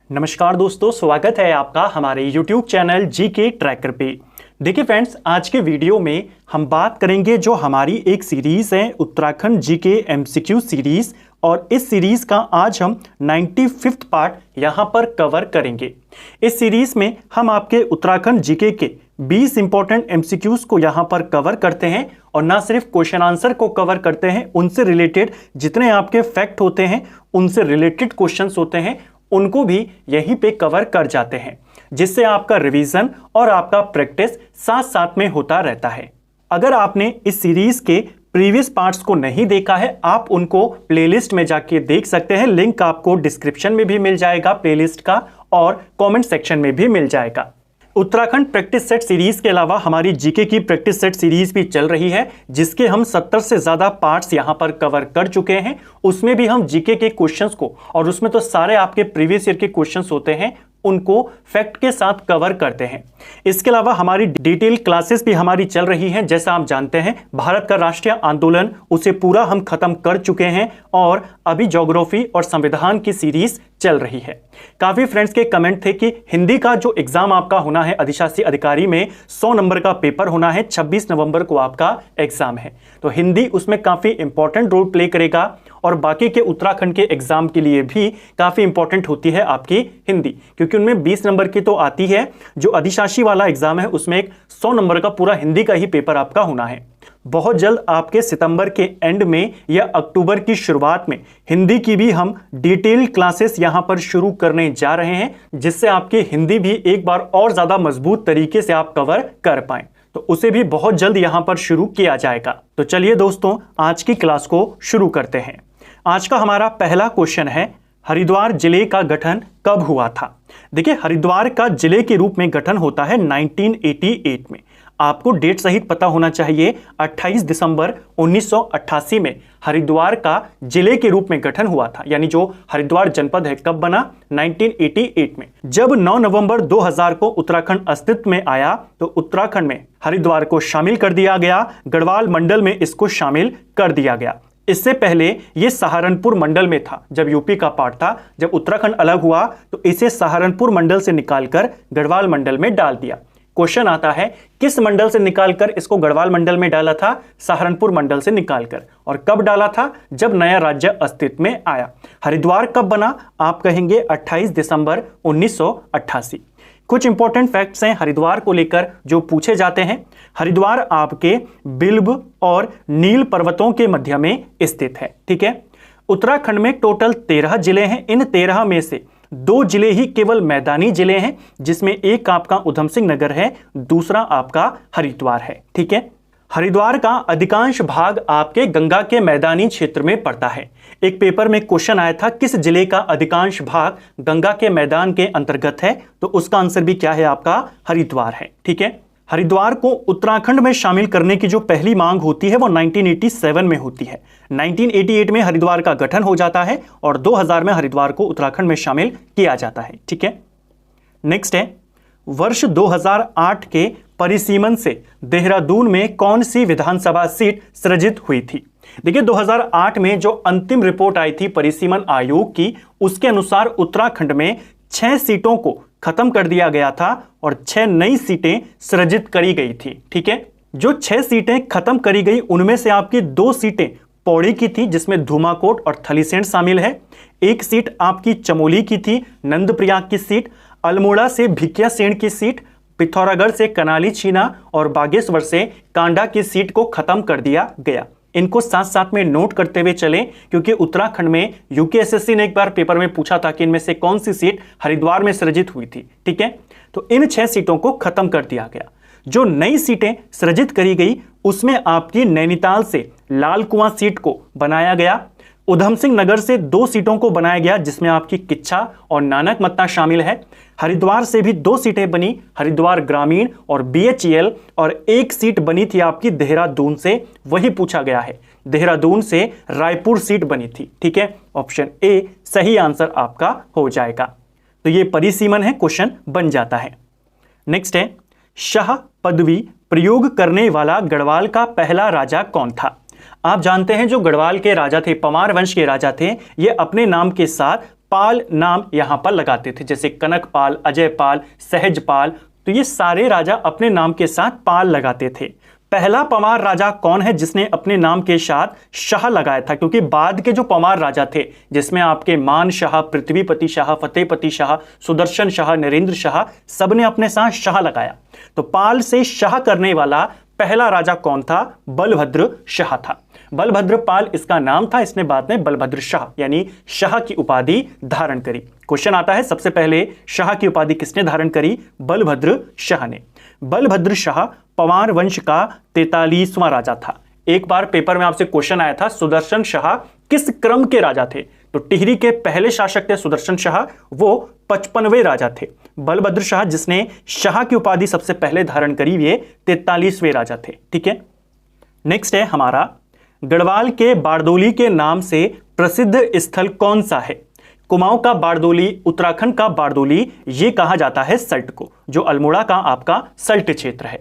नमस्कार दोस्तों, स्वागत है आपका हमारे YouTube चैनल जीके ट्रैकर पे। देखिए फ्रेंड्स, आज के वीडियो में हम बात करेंगे जो हमारी एक सीरीज़ है उत्तराखंड जीके एमसीक्यू सीरीज़, और इस सीरीज़ का आज हम 95वां पार्ट यहाँ पर कवर करेंगे। इस सीरीज़ में हम आपके उत्तराखंड जीके के 20 इंपॉर्टेंट एमसीक्यूज़ को यहाँ पर कवर करते हैं, और ना सिर्फ क्वेश्चन आंसर को कवर करते हैं, उनसे रिलेटेड जितने आपके फैक्ट होते हैं, उनसे रिलेटेड क्वेश्चंस होते हैं, उनको भी यहीं पे कवर कर जाते हैं, जिससे आपका रिवीजन और आपका प्रैक्टिस साथ साथ में होता रहता है। अगर आपने इस सीरीज के प्रीवियस पार्ट्स को नहीं देखा है, आप उनको प्लेलिस्ट में जाके देख सकते हैं। लिंक आपको डिस्क्रिप्शन में भी मिल जाएगा प्लेलिस्ट का, और कमेंट सेक्शन में भी मिल जाएगा। उत्तराखंड प्रैक्टिस सेट सीरीज के अलावा हमारी जीके की प्रैक्टिस सेट सीरीज भी चल रही है, जिसके हम 70 से ज्यादा पार्ट्स यहां पर कवर कर चुके हैं। उसमें भी हम जीके के क्वेश्चंस को, और उसमें तो सारे आपके प्रीवियस ईयर के क्वेश्चंस होते हैं, उनको फैक्ट के साथ कवर करते हैं। इसके अलावा हमारी डिटेल क्लासेस भी हमारी चल रही हैं। जैसा आप जानते हैं, भारत का राष्ट्रीय आंदोलन उसे पूरा हम खत्म कर चुके हैं, और अभी ज्योग्राफी और संविधान की सीरीज चल रही है। काफी फ्रेंड्स के कमेंट थे कि हिंदी का जो एग्जाम आपका होना है अधिशासी अधिकारी में, 100 नंबर का पेपर होना है, 26 नवंबर को आपका एग्जाम है, तो हिंदी उसमें काफी इंपॉर्टेंट रोल प्ले करेगा। और बाकी के उत्तराखंड के एग्जाम के लिए भी काफी इंपॉर्टेंट होती है आपकी हिंदी, क्योंकि उनमें 20 नंबर की तो आती है। जो अधिशासी वाला एग्जाम है उसमें एक 100 नंबर का पूरा हिंदी का ही पेपर आपका होना है। बहुत जल्द आपके सितंबर के एंड में या अक्टूबर की शुरुआत में हिंदी की भी हम डिटेल क्लासेस यहां पर शुरू करने जा रहे हैं, जिससे आपकी हिंदी भी एक बार और ज्यादा मजबूत तरीके से आप कवर कर पाएं। तो उसे भी बहुत जल्द यहां पर शुरू किया जाएगा। तो चलिए दोस्तों, आज की क्लास को शुरू करते हैं। आज का हमारा पहला क्वेश्चन है, हरिद्वार जिले का गठन कब हुआ था? देखिए, हरिद्वार का जिले के रूप में गठन होता है 1988 में। आपको डेट सहित पता होना चाहिए। 28 दिसंबर 1988 में हरिद्वार का जिले के रूप में गठन हुआ था, यानी जो हरिद्वार जनपद है कब बना? 1988 में। जब 9 नवंबर 2000 को उत्तराखंड अस्तित्व में आया, तो उत्तराखंड में हरिद्वार को शामिल कर दिया गया, गढ़वाल मंडल में इसको शामिल कर दिया गया। इससे पहले यह सहारनपुर मंडल में था, जब यूपी का पार्ट था। जब उत्तराखंड अलग हुआ तो इसे सहारनपुर मंडल से निकालकर गढ़वाल मंडल में डाल दिया। क्वेश्चन आता है, किस मंडल से निकालकर इसको गढ़वाल मंडल में डाला था? सहारनपुर मंडल से निकालकर। और कब डाला था? जब नया राज्य अस्तित्व में आया। हरिद्वार कब बना? आप कहेंगे 28 दिसंबर 1988। कुछ इंपॉर्टेंट फैक्ट्स हैं हरिद्वार को लेकर जो पूछे जाते हैं। हरिद्वार आपके बिल्ब और नील पर्वतों के मध्य में स्थित है। ठीक है। उत्तराखंड में टोटल 13 जिले हैं। इन 13 में से 2 जिले ही केवल मैदानी जिले हैं, जिसमें एक आपका उधम सिंह नगर है, दूसरा आपका हरिद्वार है। ठीक है। हरिद्वार का अधिकांश भाग आपके गंगा के मैदानी क्षेत्र में पड़ता है। एक पेपर में क्वेश्चन आया था, किस जिले का अधिकांश भाग गंगा के मैदान के अंतर्गत है? तो उसका आंसर भी क्या है? आपका हरिद्वार है। ठीक है। हरिद्वार को उत्तराखंड में शामिल करने की जो पहली मांग होती है वो 1987 में होती है। 1988 में हरिद्वार का गठन हो जाता है, और 2000 में हरिद्वार को उत्तराखंड में शामिल किया जाता है। ठीक है। नेक्स्ट है, वर्ष 2008 के परिसीमन से देहरादून में कौन सी विधानसभा सीट सृजित हुई थी? देखिए, 2008 में जो अंतिम रिपोर्ट आई थी परिसीमन आयोग की, उसके अनुसार उत्तराखंड में 6 सीटों को खत्म कर दिया गया था और 6 नई सीटें सृजित करी गई थी। ठीक है। जो 6 सीटें खत्म करी गई, उनमें से आपकी 2 सीटें पौड़ी की थी, जिसमें धूमाकोट और थलीसेंट शामिल है। एक सीट आपकी चमोली की थी, नंदप्रयाग की सीट, अल्मोड़ा से भिकियासेन की सीट, पिथौरागढ़ से कनाली छीना और बागेश्वर से कांडा की सीट को खत्म कर दिया गया। इनको साथ साथ में नोट करते हुए चलें, क्योंकि उत्तराखंड में यूकेएसएससी ने एक बार पेपर में पूछा था कि इनमें से कौन सी सीट हरिद्वार में सृजित हुई थी। ठीक है। तो इन 6 सीटों को खत्म कर दिया गया। जो नई सीटें सृजित करी गई, उसमें आपकी नैनीताल से लाल कुआं सीट को बनाया गया। उधम सिंह नगर से 2 सीटों को बनाया गया, जिसमें आपकी किच्छा और नानक मत्ता शामिल है। हरिद्वार से भी 2 सीटें बनी, हरिद्वार ग्रामीण और बीएचईएल, और 1 सीट बनी थी आपकी देहरादून से, वही पूछा गया है। देहरादून से रायपुर सीट बनी थी। ठीक है। ऑप्शन ए सही आंसर आपका हो जाएगा। तो ये परिसीमन है, क्वेश्चन बन जाता है। नेक्स्ट है, शाह पदवी प्रयोग करने वाला गढ़वाल का पहला राजा कौन था? आप जानते हैं जो गढ़वाल के राजा थे, पमार वंश के राजा थे, ये अपने नाम के साथ पाल नाम यहां पर लगाते थे, जैसे कनकपाल, अजयपाल, सहजपाल। तो ये सारे राजा अपने नाम के साथ पाल लगाते थे। पहला पंवार राजा कौन है जिसने अपने नाम के साथ शाह लगाया था? क्योंकि बाद के जो पंवार राजा थे, जिसमें आपके मान शाह, पृथ्वीपति शाह, फतेहपति शाह, सुदर्शन शाह, नरेंद्र शाह, सबने अपने साथ शाह लगाया। तो पाल से शाह करने वाला पहला राजा कौन था? बलभद्र शाह था। बलभद्र पाल इसका नाम था, इसने बाद में बलभद्र शाह यानी शाह की उपाधि धारण करी। क्वेश्चन आता है, सबसे पहले शाह की उपाधि किसने धारण करी? बलभद्र शाह ने। बलभद्र शाह पंवार वंश का 43वां राजा था। एक बार पेपर में आपसे क्वेश्चन आया था, सुदर्शन शाह किस क्रम के राजा थे? तो टिहरी के पहले शासक थे सुदर्शन शाह, वो 55वें राजा थे। बलभद्र शाह जिसने शाह की उपाधि सबसे पहले धारण करी, ये 43वें राजा थे। ठीक है, नेक्स्ट है हमारा, गढ़वाल के बारडोली के नाम से प्रसिद्ध स्थल कौन सा है? कुमाऊं का बारडोली, उत्तराखंड का बारडोली, ये कहा जाता है सल्ट को, जो अल्मोड़ा का आपका सल्ट क्षेत्र है।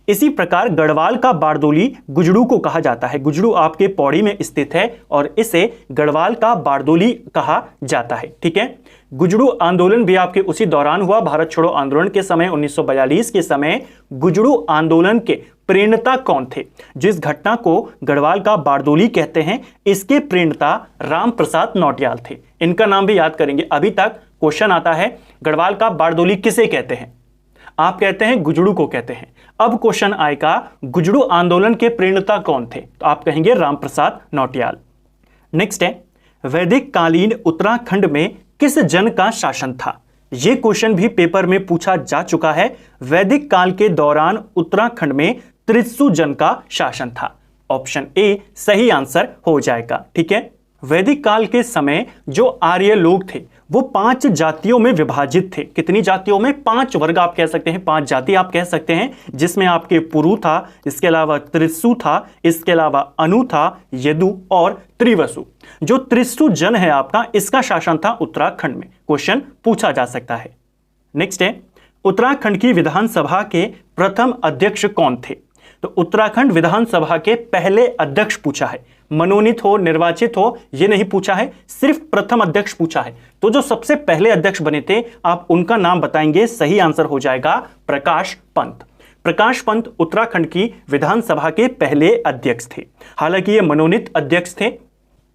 इसी प्रकार गढ़वाल का बारडोली गुजड़ू को कहा जाता है। गुजड़ू आपके पौड़ी में स्थित है और इसे गढ़वाल का बारडोली कहा जाता है। ठीक है, गुजड़ू आंदोलन भी आपके उसी दौरान हुआ, भारत छोड़ो आंदोलन के समय 1942 के समय। गुजड़ू आंदोलन के प्रेरणता कौन थे? जिस घटना को गढ़वाल का बारडोली कहते हैं, इसके प्रेरणता राम प्रसाद नौटियाल थे। इनका नाम भी याद करेंगे। अभी तक क्वेश्चन आता है, गढ़वाल का बारडोली किसे कहते हैं? आप कहते हैं गुजड़ू को कहते हैं। अब क्वेश्चन आएगा, गुजड़ू आंदोलन के प्रेरणता कौन थे? तो आप कहेंगे राम प्रसाद नौटियाल। नेक्स्ट है, वैदिक कालीन उत्तराखंड में किस जन का शासन था? यह क्वेश्चन भी पेपर में पूछा जा चुका है। वैदिक काल के दौरान उत्तराखंड में त्रिस्सु जन का शासन था। ऑप्शन ए सही आंसर हो जाएगा। ठीक है, वैदिक काल के समय जो आर्य लोग थे वो 5 जातियों में विभाजित थे। कितनी जातियों में? 5 वर्ग आप कह सकते हैं, 5 जाति आप कह सकते हैं, जिसमें आपके पुरु था, इसके अलावा त्रिस्सु था, इसके अलावा अनु था, यदु और त्रिवसु। जो त्रिस्सु जन है आपका, इसका शासन था उत्तराखंड में। क्वेश्चन पूछा जा सकता है। नेक्स्ट है, उत्तराखंड की विधानसभा के प्रथम अध्यक्ष कौन थे? तो उत्तराखंड विधानसभा के पहले अध्यक्ष पूछा है। मनोनीत हो, निर्वाचित हो, यह नहीं पूछा है, सिर्फ प्रथम अध्यक्ष पूछा है। तो जो सबसे पहले अध्यक्ष बने थे, आप उनका नाम बताएंगे। सही आंसर हो जाएगा प्रकाश पंत। प्रकाश पंत उत्तराखंड की विधानसभा के पहले अध्यक्ष थे। हालांकि ये मनोनीत अध्यक्ष थे।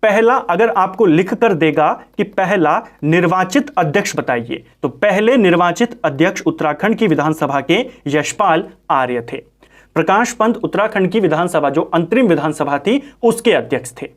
पहला अगर आपको लिख कर देगा कि पहला निर्वाचित अध्यक्ष बताइए, तो पहले निर्वाचित अध्यक्ष उत्तराखंड की विधानसभा के यशपाल आर्य थे। प्रकाश पंत उत्तराखंड की विधानसभा जो अंतरिम विधानसभा थी उसके अध्यक्ष थे।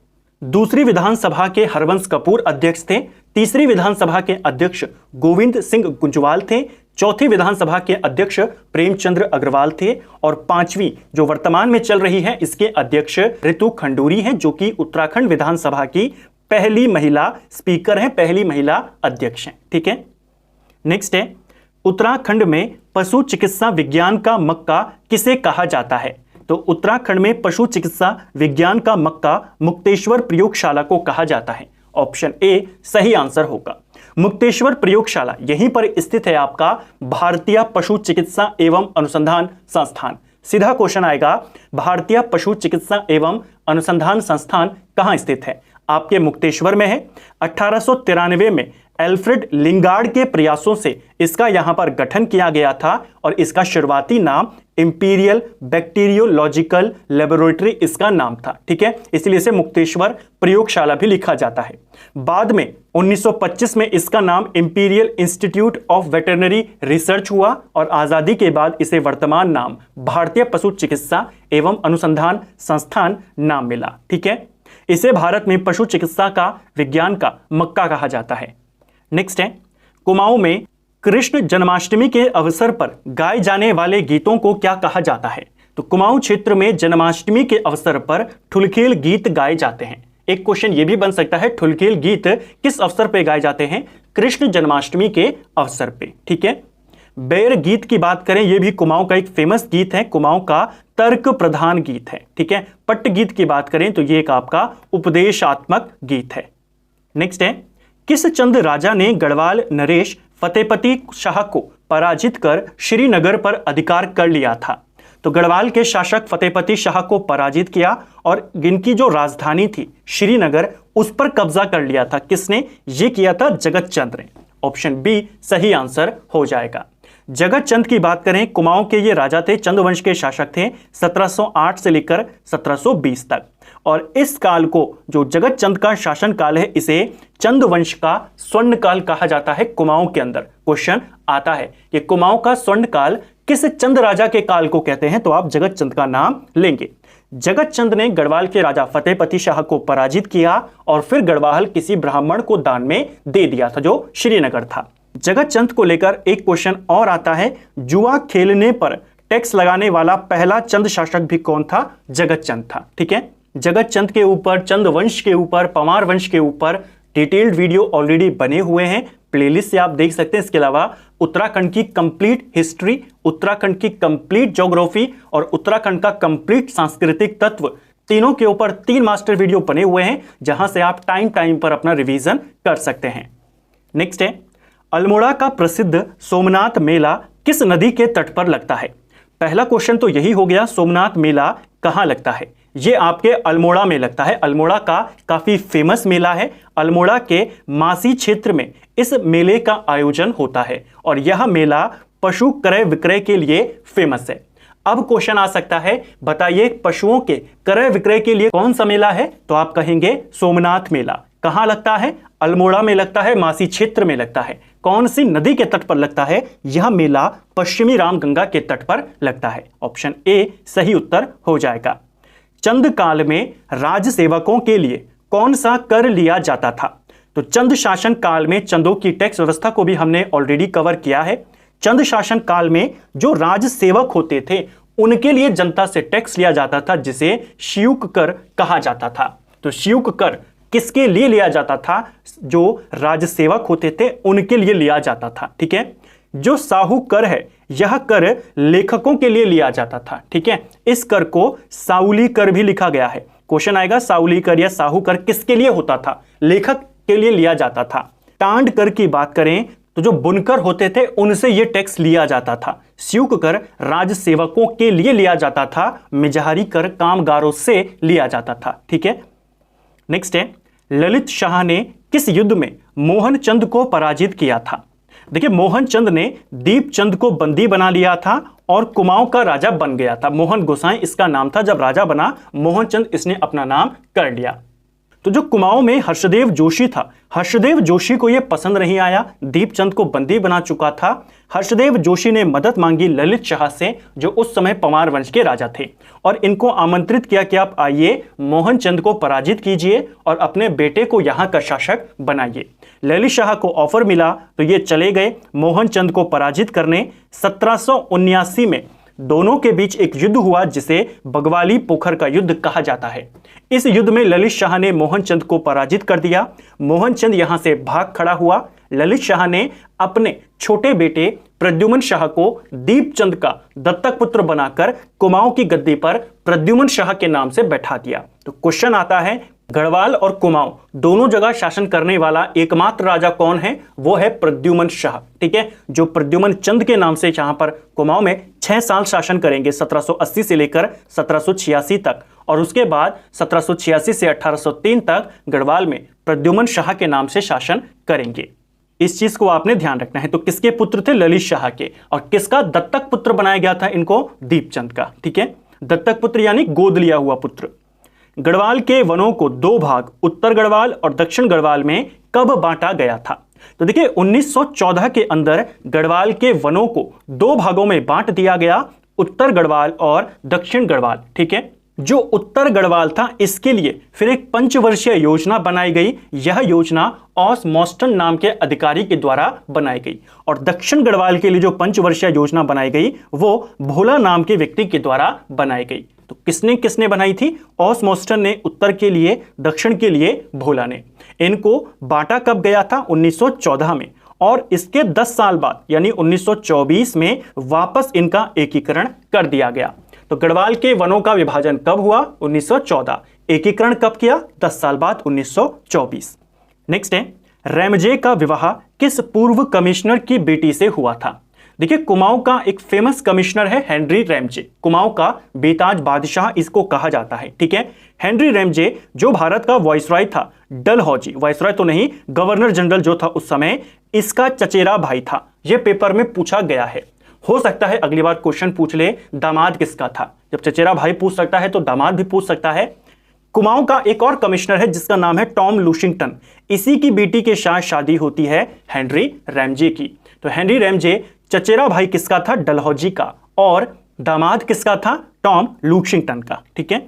दूसरी विधानसभा के हरवंश कपूर अध्यक्ष थे। तीसरी विधानसभा के अध्यक्ष गोविंद सिंह गुंजवाल थे। चौथी विधानसभा के अध्यक्ष प्रेमचंद्र अग्रवाल थे। और पांचवी जो वर्तमान में चल रही है, इसके अध्यक्ष ऋतु खंडूरी हैं, जो कि उत्तराखंड विधानसभा की पहली महिला स्पीकर हैं, पहली महिला अध्यक्ष हैं। ठीक है, नेक्स्ट है, उत्तराखंड में पशु चिकित्सा विज्ञान का मक्का किसे कहा जाता है? तो उत्तराखंड में पशु चिकित्सा विज्ञान का मक्का मुक्तेश्वर प्रयोगशाला को कहा जाता है। ऑप्शन ए सही आंसर होगा। मुक्तेश्वर प्रयोगशाला यहीं पर स्थित है आपका भारतीय पशु चिकित्सा एवं अनुसंधान संस्थान। सीधा क्वेश्चन आएगा, भारतीय पशु चिकित्सा एवं अनुसंधान संस्थान कहां स्थित है? आपके मुक्तेश्वर में है। 1893 में एल्फ्रेड लिंगार्ड के प्रयासों से इसका यहां पर गठन किया गया था और इसका शुरुआती नाम इंपीरियल बैक्टीरियोलॉजिकल लेबोरेटरी इसका नाम था। ठीक है, इसलिए इसे मुक्तेश्वर प्रयोगशाला भी लिखा जाता है। बाद में 1925 में इसका नाम imperial institute of veterinary research हुआ और आजादी के बाद इसे वर्तमान नाम भारतीय पशु चिकित्सा एवं अनुसंधान संस्थान नाम मिला। ठीक है, इसे भारत में पशु चिकित्सा का विज्ञान का मक्का कहा जाता है। नेक्स्ट है, कुमाऊं में कृष्ण जन्माष्टमी के अवसर पर गाए जाने वाले गीतों को क्या कहा जाता है? तो कुमाऊं क्षेत्र में जन्माष्टमी के अवसर पर ठुलखेल गीत गाए जाते हैं। एक क्वेश्चन यह भी बन सकता है, ठुलखेल गीत किस अवसर पर गाए जाते हैं? कृष्ण जन्माष्टमी के अवसर पे। ठीक है, बैर गीत की बात करें, यह भी कुमाऊं का एक फेमस गीत है, कुमाऊं का तर्क प्रधान गीत है। ठीक है, पट्ट गीत की बात करें तो यह एक आपका उपदेशात्मक गीत है। नेक्स्ट है, किस चंद राजा ने गढ़वाल नरेश फतेहपति शाह को पराजित कर श्रीनगर पर अधिकार कर लिया था? तो गढ़वाल के शासक फतेहपति शाह को पराजित किया और इनकी जो राजधानी थी श्रीनगर, उस पर कब्जा कर लिया था। किसने ये किया था? जगत चंद ने। ऑप्शन बी सही आंसर हो जाएगा। जगत चंद की बात करें, कुमाऊं के ये राजा थे, चंद वंश के शासक थे 1708 से लेकर 1720 तक। और इस काल को, जो जगत चंद का शासन काल है, इसे चंद वंश का स्वर्ण काल कहा जाता है। कुमाऊं के अंदर क्वेश्चन आता है कि कुमाऊं का स्वर्ण काल किस चंद राजा के काल को कहते हैं, तो आप जगत चंद का नाम लेंगे। जगत चंद ने गढ़वाल के राजा फतेहपति शाह को पराजित किया और फिर गढ़वाल किसी ब्राह्मण को दान में दे दिया था, जो श्रीनगर था। जगत चंद को लेकर एक क्वेश्चन और आता है, जुआ खेलने पर टैक्स लगाने वाला पहला चंद शासक भी कौन था? जगत चंद था। ठीक है, जगत चंद के ऊपर, चंद वंश के ऊपर, पंवार वंश के ऊपर डिटेल्ड वीडियो ऑलरेडी बने हुए हैं, प्लेलिस्ट से आप देख सकते हैं। इसके अलावा उत्तराखंड की कंप्लीट हिस्ट्री, उत्तराखंड की कंप्लीट ज्योग्राफी और उत्तराखंड का कंप्लीट सांस्कृतिक तत्व, तीनों के ऊपर 3 मास्टर वीडियो बने हुए हैं, जहां से आप टाइम टाइम पर अपना रिवीजन कर सकते हैं। नेक्स्ट है, अल्मोड़ा का प्रसिद्ध सोमनाथ मेला किस नदी के तट पर लगता है? पहला क्वेश्चन तो यही हो गया, सोमनाथ मेला कहां लगता है? ये आपके अल्मोड़ा में लगता है। अल्मोड़ा का काफी फेमस मेला है। अल्मोड़ा के मासी क्षेत्र में इस मेले का आयोजन होता है और यह मेला पशु क्रय विक्रय के लिए फेमस है। अब क्वेश्चन आ सकता है, बताइए पशुओं के क्रय विक्रय के लिए कौन सा मेला है? तो आप कहेंगे सोमनाथ मेला। कहां लगता है? अल्मोड़ा में लगता है, मासी क्षेत्र में लगता है। कौन सी नदी के तट पर लगता है? यह मेला पश्चिमी रामगंगा के तट पर लगता है। ऑप्शन ए सही उत्तर हो जाएगा। चंद काल में राज सेवकों के लिए कौन सा कर लिया जाता था? तो चंद शासन काल में चंदों की टैक्स व्यवस्था को भी हमने ऑलरेडी कवर किया है। चंद शासन काल में जो राज सेवक होते थे, उनके लिए जनता से टैक्स लिया जाता था, जिसे श्यूक कर कहा जाता था। तो श्यूक कर किसके लिए लिया जाता था? जो राज सेवक होते थे उनके लिए लिया जाता था। ठीक है, जो साहू कर है, यह कर लेखकों के लिए लिया जाता था। ठीक है, इस कर को साउली कर भी लिखा गया है। क्वेश्चन आएगा, साउली कर या साहू कर किसके लिए होता था? लेखक के लिए लिया जाता था। टांड कर की बात करें तो जो बुनकर होते थे उनसे यह टैक्स लिया जाता था। स्यूक कर राज सेवकों के लिए लिया जाता था। मिजाहारी कर कामगारों से लिया जाता था। ठीक है, नेक्स्ट है, ललित शाह ने किस युद्ध में मोहन चंद को पराजित किया था? देखिए, मोहन चंद ने दीप चंद को बंदी बना लिया था और कुमाऊं का राजा बन गया था। मोहन गोसाई इसका नाम था। जब राजा बना मोहन चंद, इसने अपना नाम कर लिया। तो जो कुमाऊं में हर्षदेव जोशी था, हर्षदेव जोशी को यह पसंद नहीं आया, दीपचंद को बंदी बना चुका था। हर्षदेव जोशी ने मदद मांगी ललित शाह से, जो उस समय पंवार वंश के राजा थे, और इनको आमंत्रित किया कि आप आइए, मोहन चंद को पराजित कीजिए और अपने बेटे को यहाँ का शासक बनाइए। ललित शाह को ऑफर मिला तो ये चले गए मोहन चंद को पराजित करने। 1779 में दोनों के बीच एक युद्ध हुआ, जिसे बगवाली पोखर का युद्ध कहा जाता है। इस युद्ध में ललित शाह ने मोहन चंद को पराजित कर दिया। मोहन चंद यहां से भाग खड़ा हुआ। ललित शाह ने अपने छोटे बेटे प्रद्युमन शाह को दीपचंद का दत्तक पुत्र बनाकर कुमाऊं की गद्दी पर प्रद्युमन शाह के नाम से बैठा दिया। तो क्वेश्चन आता है, गढ़वाल और कुमाऊं दोनों जगह शासन करने वाला एकमात्र राजा कौन है? वो है प्रद्युमन शाह। ठीक है, जो प्रद्युमन चंद के नाम से यहां पर कुमाऊं में 6 साल शासन करेंगे, 1780 से लेकर 1786 तक, और उसके बाद 1786 से 1803 तक गढ़वाल में प्रद्युमन शाह के नाम से शासन करेंगे। इस चीज को आपने ध्यान रखना है। तो किसके पुत्र थे? ललित शाह के। और किसका दत्तक पुत्र बनाया गया था इनको? दीपचंद का। ठीक है, दत्तक पुत्र यानी गोद लिया हुआ पुत्र। गढ़वाल के वनों को 2 भाग, उत्तर गढ़वाल और दक्षिण गढ़वाल में कब बांटा गया था? तो देखिए, 1914 के अंदर गढ़वाल के वनों को 2 भागों में बांट दिया गया, उत्तर गढ़वाल और दक्षिण गढ़वाल। ठीक है, जो उत्तर गढ़वाल था, इसके लिए फिर एक पंचवर्षीय योजना बनाई गई। यह योजना ऑस मॉस्टन नाम के अधिकारी के द्वारा बनाई गई, और दक्षिण गढ़वाल के लिए जो पंचवर्षीय योजना बनाई गई, वो भोला नाम के व्यक्ति के द्वारा बनाई गई। तो किसने किसने बनाई थी? ऑस मॉस्टन ने उत्तर के लिए, दक्षिण के लिए भोला ने। इनको बांटा कब गया था? 1914 में, और इसके 10 साल बाद यानी 1924 में वापस इनका एकीकरण कर दिया गया। तो गढ़वाल के वनों का विभाजन कब हुआ? 1914। एकीकरण कब किया? 10 साल बाद, 1924। नेक्स्ट है, रैमजे का विवाह किस पूर्व कमिश्नर की बेटी से हुआ था? देखिए कुमाऊं का एक फेमस कमिश्नर है हेनरी रैमजे। कुमाऊं का बेताज बादशाह इसको कहा जाता है, ठीक है। हेनरी रैमजे जो भारत का वायसराय था, डलहौजी वायसराय तो नहीं, गवर्नर जनरल जो था उस समय, इसका चचेरा भाई था। यह पेपर में पूछा गया है। हो सकता है अगली बार क्वेश्चन पूछ ले दामाद किसका था। जब चचेरा भाई पूछ सकता है तो दामाद भी पूछ सकता है। कुमाऊं का एक और कमिश्नर है जिसका नाम है टॉम लुशिंगटन। इसी की बेटी के साथ शादी होती है हेनरी रैमजे की। तो हेनरी रैमजे चचेरा भाई किसका था? डलहौजी का। और दामाद किसका था? टॉम लुशिंगटन का, ठीक है।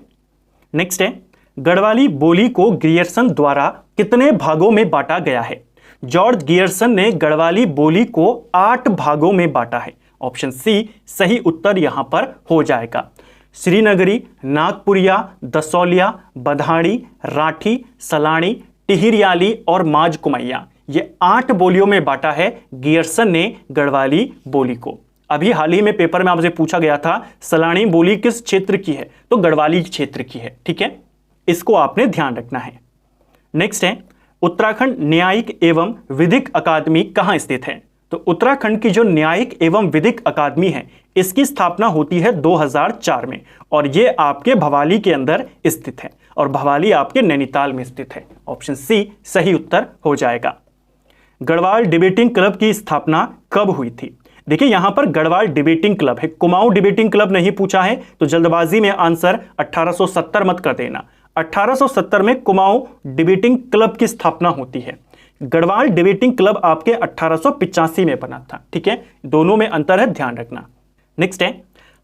नेक्स्ट है, गढ़वाली बोली को ग्रियर्सन द्वारा कितने भागों में बांटा गया है? जॉर्ज गियर्सन ने गढ़वाली बोली को 8 भागों में बांटा है। ऑप्शन सी सही उत्तर यहां पर हो जाएगा। श्रीनगरी, नागपुरिया, दसौलिया, बधाड़ी, राठी, सलाणी, टिहरियाली और माज कुमैया, ये 8 बोलियों में बांटा है गियर्सन ने गढ़वाली बोली को। अभी हाल ही में पेपर में आपसे पूछा गया था सलाणी बोली किस क्षेत्र की है, तो गढ़वाली क्षेत्र की है, ठीक है। इसको आपने ध्यान रखना है। नेक्स्ट है, उत्तराखंड न्यायिक एवं विधिक अकादमी कहां स्थित है? तो उत्तराखंड की जो न्यायिक एवं विधिक अकादमी है इसकी स्थापना होती है 2004 में और ये आपके भवाली के अंदर स्थित है और भवाली आपके नैनीताल में स्थित है। ऑप्शन सी सही उत्तर हो जाएगा। गढ़वाल डिबेटिंग क्लब की स्थापना कब हुई थी? देखिए यहां पर गढ़वाल डिबेटिंग क्लब है, कुमाऊं डिबेटिंग क्लब नहीं पूछा है, तो जल्दबाजी में आंसर 1870 मत कर देना। 1870 में कुमाऊं डिबेटिंग क्लब की स्थापना होती है। गढ़वाल डिबेटिंग क्लब आपके 1885 में बना था, ठीक है। दोनों में अंतर है, ध्यान रखना। नेक्स्ट है,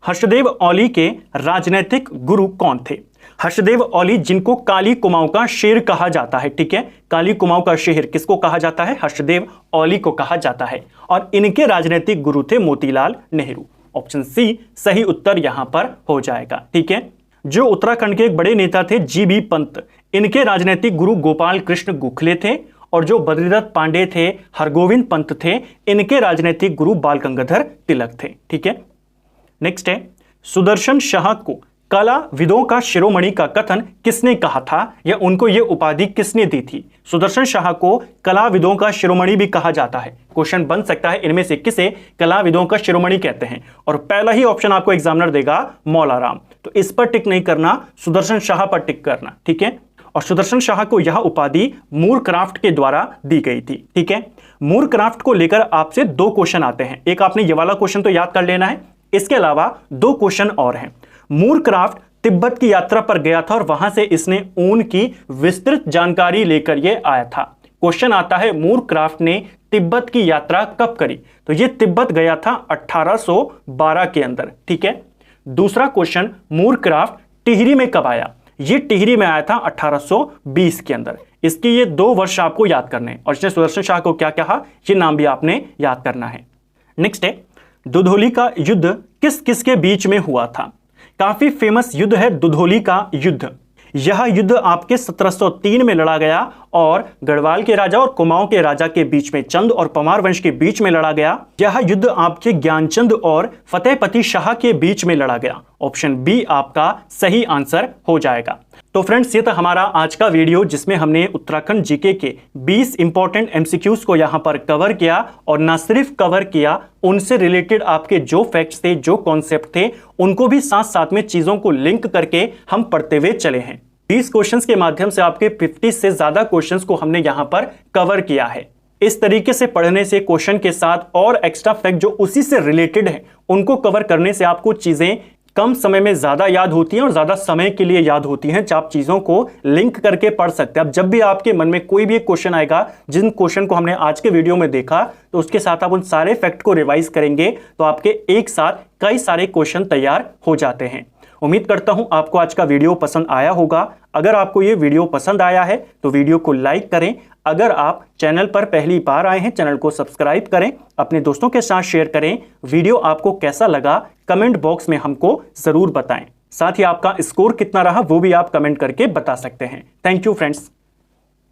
हर्षदेव औली के राजनीतिक गुरु कौन थे? हर्षदेव औली जिनको काली कुमाऊं का शेर कहा जाता है, ठीक है। काली कुमाऊं का शेर किसको कहा जाता है? हर्षदेव औली को कहा जाता है और इनके राजनीतिक गुरु थे मोतीलाल नेहरू। ऑप्शन सी सही उत्तर यहां पर हो जाएगा, ठीक है। जो उत्तराखंड के एक बड़े नेता थे जीबी पंत, इनके राजनीतिक गुरु गोपाल कृष्ण गोखले थे और जो बद्रीदत्त पांडे थे, हरगोविंद पंत थे, इनके राजनीतिक गुरु बाल गंगाधर तिलक थे, ठीक है। नेक्स्ट है, सुदर्शन शाह को कला विदों का शिरोमणि का कथन किसने कहा था या उनको यह उपाधि किसने दी थी? सुदर्शन शाह को कला विदों का शिरोमणि भी कहा जाता है। क्वेश्चन बन सकता है इनमें से किसे कला विदों का शिरोमणि कहते हैं, और पहला ही ऑप्शन आपको एग्जामिनर देगा मौलाराम। तो इस पर टिक नहीं करना, सुदर्शन शाह पर टिक करना, ठीक है। और सुदर्शन शाह को यह उपाधि मूरक्राफ्ट के द्वारा दी गई थी, ठीक है। मूरक्राफ्ट को लेकर आपसे 2 क्वेश्चन आते हैं। एक आपने ये वाला क्वेश्चन तो याद कर लेना है, इसके अलावा 2 क्वेश्चन और हैं। मूरक्राफ्ट तिब्बत की यात्रा पर गया था और वहां से इसने ऊन की विस्तृत जानकारी लेकर यह आया था। क्वेश्चन आता है मूरक्राफ्ट ने तिब्बत की यात्रा कब करी? तो यह तिब्बत गया था 1812 के अंदर, ठीक है। दूसरा क्वेश्चन, मूरक्राफ्ट टिहरी में कब आया? ये टिहरी में आया था 1820 के अंदर। इसके ये 2 वर्ष आपको याद करने हैं और इसने सुदर्शन शाह को क्या कहा, ये नाम भी आपने याद करना है। नेक्स्ट है, दुधौली का युद्ध किस किस के बीच में हुआ था? काफी फेमस युद्ध है दुधौली का युद्ध। यह युद्ध आपके 1703 में लड़ा गया और गढ़वाल के राजा और कुमाऊं के राजा के बीच में, चंद और परमार वंश के बीच में लड़ा गया। यह युद्ध आपके ज्ञानचंद और फतेहपति शाह के बीच में लड़ा गया। ऑप्शन बी आपका सही आंसर हो जाएगा। तो फ्रेंड्स, ये था हमारा आज का वीडियो जिसमें हमने उत्तराखंड जीके के 20 इंपॉर्टेंट एमसीक्यूज को यहां पर कवर किया और ना सिर्फ कवर किया, उनसे रिलेटेड आपके जो फैक्ट्स थे, जो कॉन्सेप्ट थे, उनको भी साथ साथ में चीजों को लिंक करके हम पढ़ते हुए चले हैं। 20 क्वेश्चंस के माध्यम से आपके 50 से ज्यादा क्वेश्चंस को हमने यहां पर कवर किया है। इस तरीके से पढ़ने से क्वेश्चन के साथ और एक्स्ट्रा फैक्ट जो उसी से रिलेटेड है उनको कवर करने से आपको चीजें कम समय में ज्यादा याद होती हैं और ज्यादा समय के लिए याद होती हैं। आप चीजों को लिंक करके पढ़ सकते हैं। अब जब भी आपके मन में कोई भी एक क्वेश्चन आएगा, जिन क्वेश्चन को हमने आज के वीडियो में देखा, तो उसके साथ आप उन सारे फैक्ट को रिवाइज करेंगे तो आपके एक साथ कई सारे क्वेश्चन तैयार हो जाते हैं। उम्मीद करता हूं आपको आज का वीडियो पसंद आया होगा। अगर आपको ये वीडियो पसंद आया है तो वीडियो को लाइक करें। अगर आप चैनल पर पहली बार आए हैं, चैनल को सब्सक्राइब करें, अपने दोस्तों के साथ शेयर करें। वीडियो आपको कैसा लगा कमेंट बॉक्स में हमको जरूर बताएं। साथ ही आपका स्कोर कितना रहा वो भी आप कमेंट करके बता सकते हैं। Thank you friends.